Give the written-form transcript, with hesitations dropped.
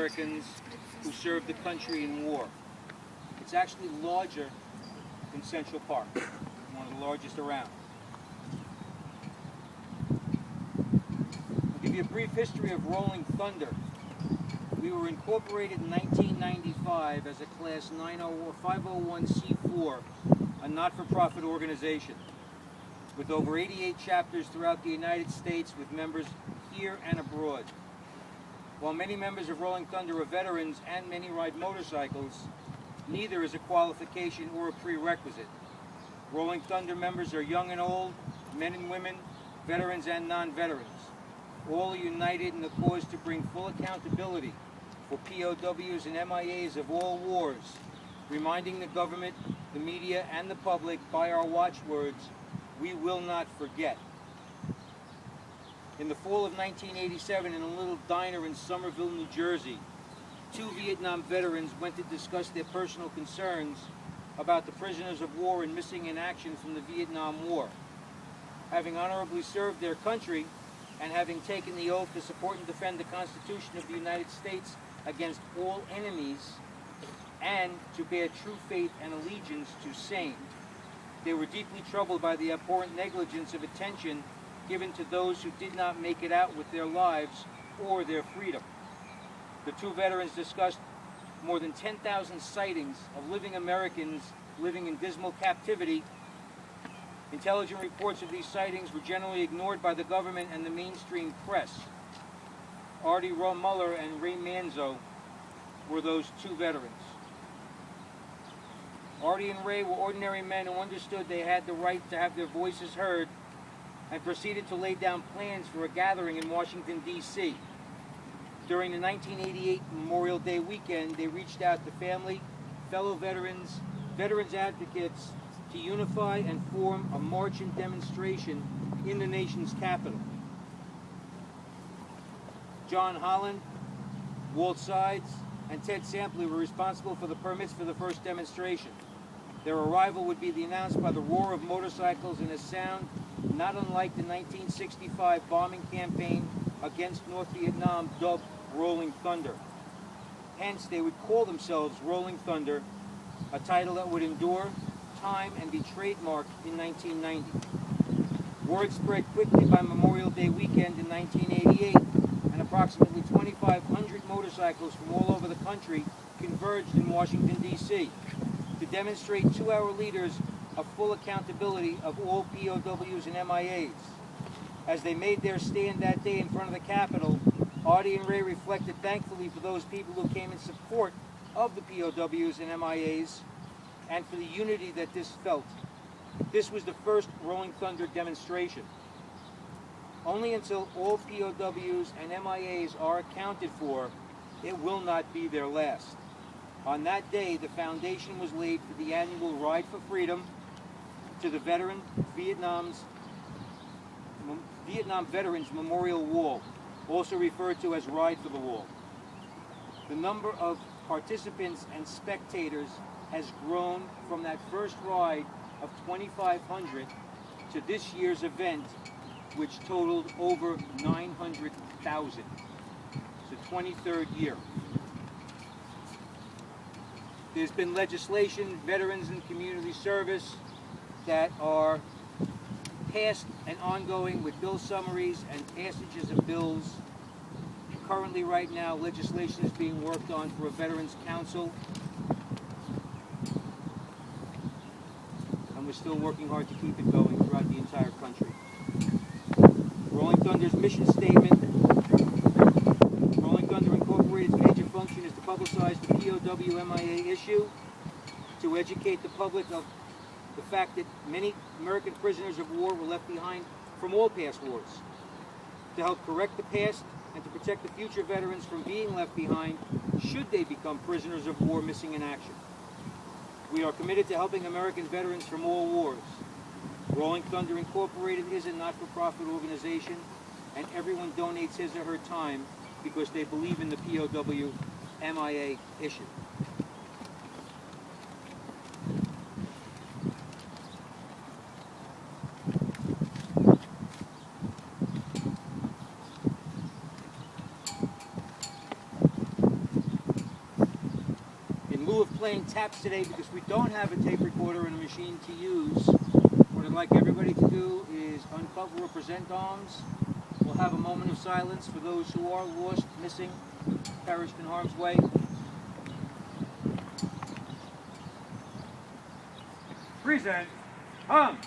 Americans who served the country in war. It's actually larger than Central Park, one of the largest around. I'll give you a brief history of Rolling Thunder. We were incorporated in 1995 as a Class 501c4, a not-for-profit organization, with over 88 chapters throughout the United States with members here and abroad. While many members of Rolling Thunder are veterans and many ride motorcycles, neither is a qualification or a prerequisite. Rolling Thunder members are young and old, men and women, veterans and non-veterans. All are united in the cause to bring full accountability for POWs and MIAs of all wars, reminding the government, the media, and the public by our watchwords, "We will not forget." In the fall of 1987, in a little diner in Somerville, New Jersey, two Vietnam veterans went to discuss their personal concerns about the prisoners of war and missing in action from the Vietnam War. Having honorably served their country and having taken the oath to support and defend the Constitution of the United States against all enemies, and to bear true faith and allegiance to same, they were deeply troubled by the abhorrent negligence of attention given to those who did not make it out with their lives or their freedom. The two veterans discussed more than 10,000 sightings of living Americans living in dismal captivity. Intelligent reports of these sightings were generally ignored by the government and the mainstream press. Artie Muller and Ray Manzo were those two veterans. Artie and Ray were ordinary men who understood they had the right to have their voices heard and proceeded to lay down plans for a gathering in Washington, D.C. During the 1988 Memorial Day weekend, they reached out to family, fellow veterans, veterans advocates to unify and form a march and demonstration in the nation's capital. John Holland, Walt Sides, and Ted Sampley were responsible for the permits for the first demonstration. Their arrival would be announced by the roar of motorcycles and a sound not unlike the 1965 bombing campaign against North Vietnam dubbed Rolling Thunder. Hence, they would call themselves Rolling Thunder, a title that would endure time and be trademarked in 1990. Word spread quickly by Memorial Day weekend in 1988, and approximately 2,500 motorcycles from all over the country converged in Washington, D.C. to demonstrate to our leaders a full accountability of all POWs and MIAs. As they made their stand that day in front of the Capitol, Artie and Ray reflected thankfully for those people who came in support of the POWs and MIAs and for the unity that this felt. This was the first Rolling Thunder demonstration. Only until all POWs and MIAs are accounted for, it will not be their last. On that day, the foundation was laid for the annual Ride for Freedom to the Vietnam Veterans Memorial Wall, also referred to as Ride for the Wall. The number of participants and spectators has grown from that first ride of 2,500 to this year's event, which totaled over 900,000. It's the 23rd year. There's been legislation, veterans and community service, that are passed and ongoing with bill summaries and passages of bills. Currently, right now, legislation is being worked on for a Veterans Council. And we're still working hard to keep it going throughout the entire country. Rolling Thunder's mission statement. Rolling Thunder Incorporated's major function is to publicize the POW-MIA issue, to educate the public of the fact that many American prisoners of war were left behind from all past wars, to help correct the past and to protect the future veterans from being left behind should they become prisoners of war missing in action. We are committed to helping American veterans from all wars. Rolling Thunder Incorporated is a not-for-profit organization, and everyone donates his or her time because they believe in the POW-MIA issue. lieu of playing taps today, because we don't have a tape recorder and a machine to use, what I'd like everybody to do is uncover or present arms. We'll have a moment of silence for those who are lost, missing, perished in harm's way. Present arms.